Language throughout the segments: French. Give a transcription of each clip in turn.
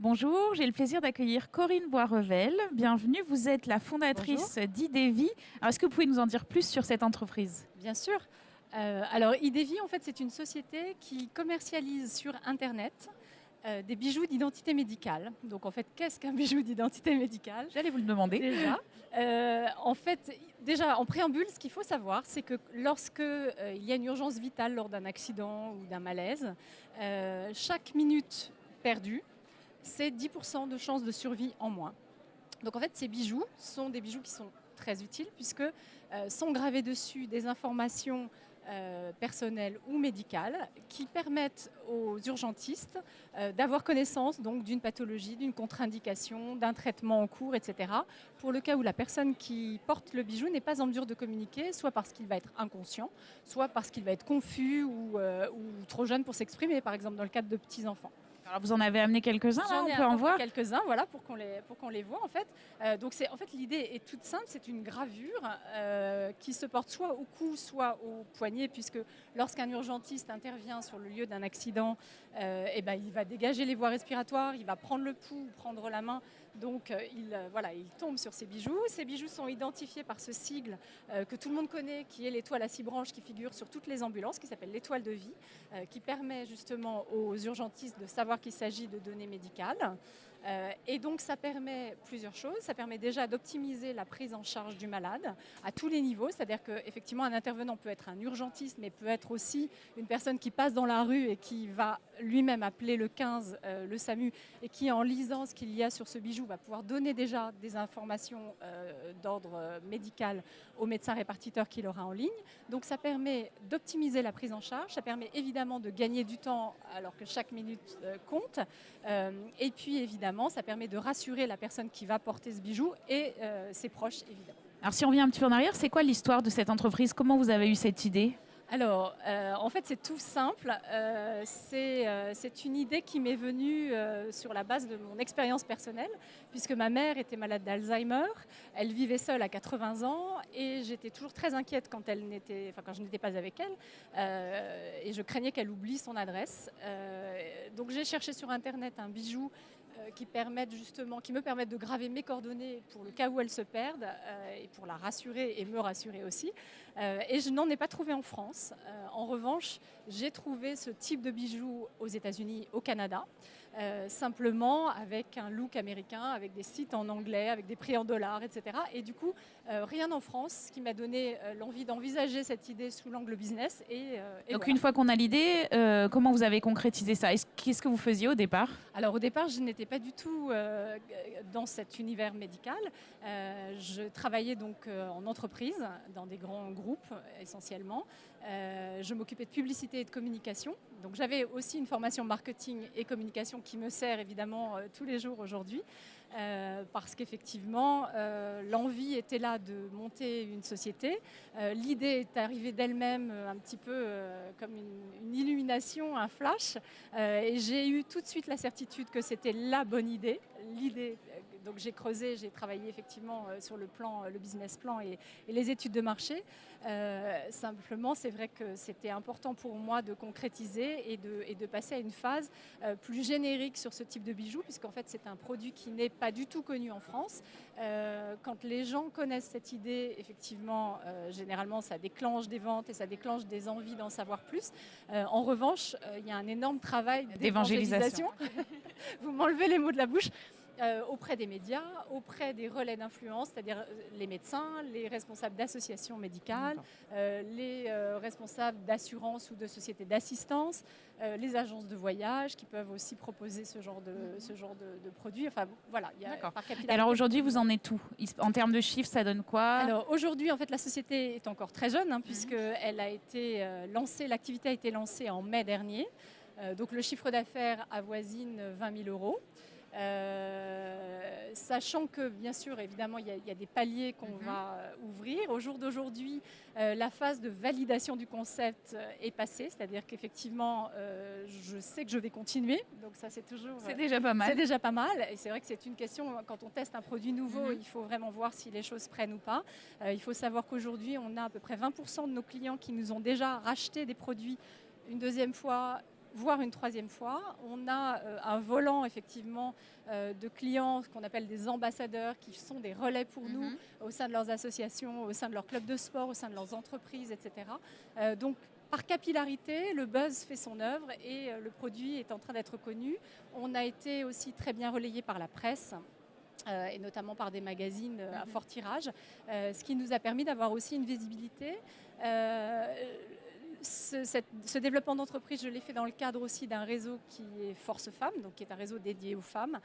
Bonjour, j'ai le plaisir d'accueillir Corinne Boisrevel. Bienvenue, vous êtes la Bonjour. fondatrice d'Idevi. Alors, est-ce que vous pouvez nous en dire plus sur cette entreprise? Bien sûr. Alors, Idevi, en fait, c'est une société qui commercialise sur Internet des bijoux d'identité médicale. Donc, en fait, qu'est-ce qu'un bijou d'identité médicale? J'allais vous le demander. Déjà, déjà, en préambule, ce qu'il faut savoir, c'est que lorsque il y a une urgence vitale lors d'un accident ou d'un malaise, chaque minute perdue, c'est 10% de chances de survie en moins. Donc en fait, ces bijoux sont des bijoux qui sont très utiles puisque sont gravés dessus des informations personnelles ou médicales qui permettent aux urgentistes d'avoir connaissance donc d'une pathologie, d'une contre-indication, d'un traitement en cours, etc. Pour le cas où la personne qui porte le bijou n'est pas en mesure de communiquer, soit parce qu'il va être inconscient, soit parce qu'il va être confus ou trop jeune pour s'exprimer, par exemple dans le cadre de petits enfants. Alors, vous en avez amené quelques-uns, là, J'en on ai peut en voir. quelques-uns, voilà, pour qu'on les voit en fait. En fait, l'idée est toute simple, c'est une gravure qui se porte soit au cou, soit au poignet, puisque lorsqu'un urgentiste intervient sur le lieu d'un accident, il va dégager les voies respiratoires, il va prendre le pouls, prendre la main, donc il tombe sur ces bijoux. Ces bijoux sont identifiés par ce sigle que tout le monde connaît, qui est l'étoile à 6 branches qui figure sur toutes les ambulances, qui s'appelle l'étoile de vie, qui permet justement aux urgentistes de savoir qu'il s'agit de données médicales. Et donc ça permet plusieurs choses. Ça permet déjà d'optimiser la prise en charge du malade à tous les niveaux. C'est-à-dire qu'effectivement, un intervenant peut être un urgentiste, mais peut être aussi une personne qui passe dans la rue et qui va lui-même appeler le 15, le SAMU, et qui, en lisant ce qu'il y a sur ce bijou, va pouvoir donner déjà des informations d'ordre médical au médecin répartiteur qui l'aura en ligne. Donc ça permet d'optimiser la prise en charge. Ça permet évidemment de gagner du temps alors que chaque minute compte. Et puis évidemment, ça permet de rassurer la personne qui va porter ce bijou et ses proches, évidemment. Alors, si on revient un petit peu en arrière, c'est quoi l'histoire de cette entreprise? Comment vous avez eu cette idée? Alors, en fait, c'est tout simple. C'est une idée qui m'est venue sur la base de mon expérience personnelle, puisque ma mère était malade d'Alzheimer. Elle vivait seule à 80 ans et j'étais toujours très inquiète quand quand je n'étais pas avec elle. Et je craignais qu'elle oublie son adresse. Donc, j'ai cherché sur Internet un bijou qui me permettent de graver mes coordonnées pour le cas où elle se perde et pour la rassurer et me rassurer aussi. Et je n'en ai pas trouvé en France. En revanche, j'ai trouvé ce type de bijoux aux États-Unis, au Canada, simplement avec un look américain, avec des sites en anglais, avec des prix en dollars, etc. Et du coup, rien en France, ce qui m'a donné l'envie d'envisager cette idée sous l'angle business. Donc, Voilà. une fois qu'on a l'idée, comment vous avez concrétisé ça? Qu'est-ce que vous faisiez au départ? Alors au départ, je n'étais pas du tout dans cet univers médical. Je travaillais donc en entreprise, dans des grands groupes essentiellement. Je m'occupais de publicité et de communication. Donc j'avais aussi une formation marketing et communication qui me sert évidemment tous les jours aujourd'hui. Parce qu'effectivement, l'envie était là de monter une société. L'idée est arrivée d'elle-même un petit peu comme une illumination, un flash. Et j'ai eu tout de suite la certitude que c'était la bonne idée. Donc j'ai creusé, j'ai travaillé effectivement sur le business plan et les études de marché. Simplement, c'est vrai que c'était important pour moi de concrétiser et de passer à une phase plus générique sur ce type de bijoux, puisqu'en fait c'est un produit qui n'est pas du tout connu en France. Quand les gens connaissent cette idée, effectivement, généralement ça déclenche des ventes et ça déclenche des envies d'en savoir plus. En revanche, il y a un énorme travail d'évangélisation. Vous m'enlevez les mots de la bouche. Auprès des médias, auprès des relais d'influence, c'est-à-dire les médecins, les responsables d'associations médicales, les responsables d'assurance ou de sociétés d'assistance, les agences de voyage qui peuvent aussi proposer ce genre de produits. Enfin voilà, il y a D'accord. par Et alors capillarité. aujourd'hui, vous en êtes où? En termes de chiffres, ça donne quoi? Alors aujourd'hui, en fait, la société est encore très jeune, puisque elle a été l'activité a été lancée en mai dernier. Donc le chiffre d'affaires avoisine 20 000 euros. Sachant que, bien sûr, évidemment, il y a des paliers qu'on va ouvrir. Au jour d'aujourd'hui, la phase de validation du concept est passée, c'est-à-dire qu'effectivement, je sais que je vais continuer. Donc ça, c'est toujours... C'est déjà pas mal. C'est déjà pas mal. Et c'est vrai que c'est une question, quand on teste un produit nouveau, il faut vraiment voir si les choses prennent ou pas. Il faut savoir qu'aujourd'hui, on a à peu près 20% de nos clients qui nous ont déjà racheté des produits une deuxième fois, voire une troisième fois. On a un volant effectivement de clients qu'on appelle des ambassadeurs qui sont des relais pour nous au sein de leurs associations, au sein de leurs clubs de sport, au sein de leurs entreprises, etc. Donc par capillarité, le buzz fait son œuvre et le produit est en train d'être connu. On a été aussi très bien relayé par la presse. Et notamment par des magazines à fort tirage, ce qui nous a permis d'avoir aussi une visibilité. Ce développement d'entreprise, je l'ai fait dans le cadre aussi d'un réseau qui est Force Femmes, donc qui est un réseau dédié aux femmes,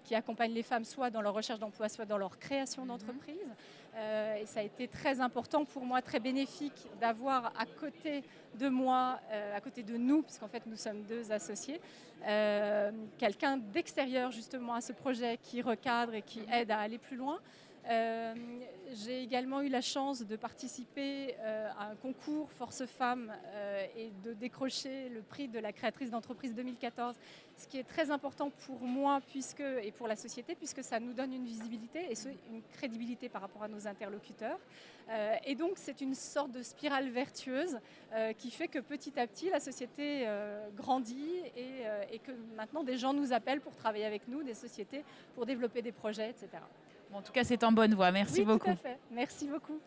qui accompagne les femmes soit dans leur recherche d'emploi, soit dans leur création d'entreprise. Et ça a été très important pour moi, très bénéfique d'avoir à côté de moi, à côté de nous, puisqu'en fait nous sommes deux associés, quelqu'un d'extérieur justement à ce projet qui recadre et qui aide à aller plus loin. J'ai également eu la chance de participer à un concours Force Femmes et de décrocher le prix de la créatrice d'entreprise 2014, ce qui est très important pour moi et pour la société, puisque ça nous donne une visibilité et une crédibilité par rapport à nos interlocuteurs. Et donc c'est une sorte de spirale vertueuse qui fait que petit à petit la société grandit et que maintenant des gens nous appellent pour travailler avec nous, des sociétés pour développer des projets, etc. Bon, en tout cas, c'est en bonne voie. Merci beaucoup. Oui, tout à fait. Merci beaucoup.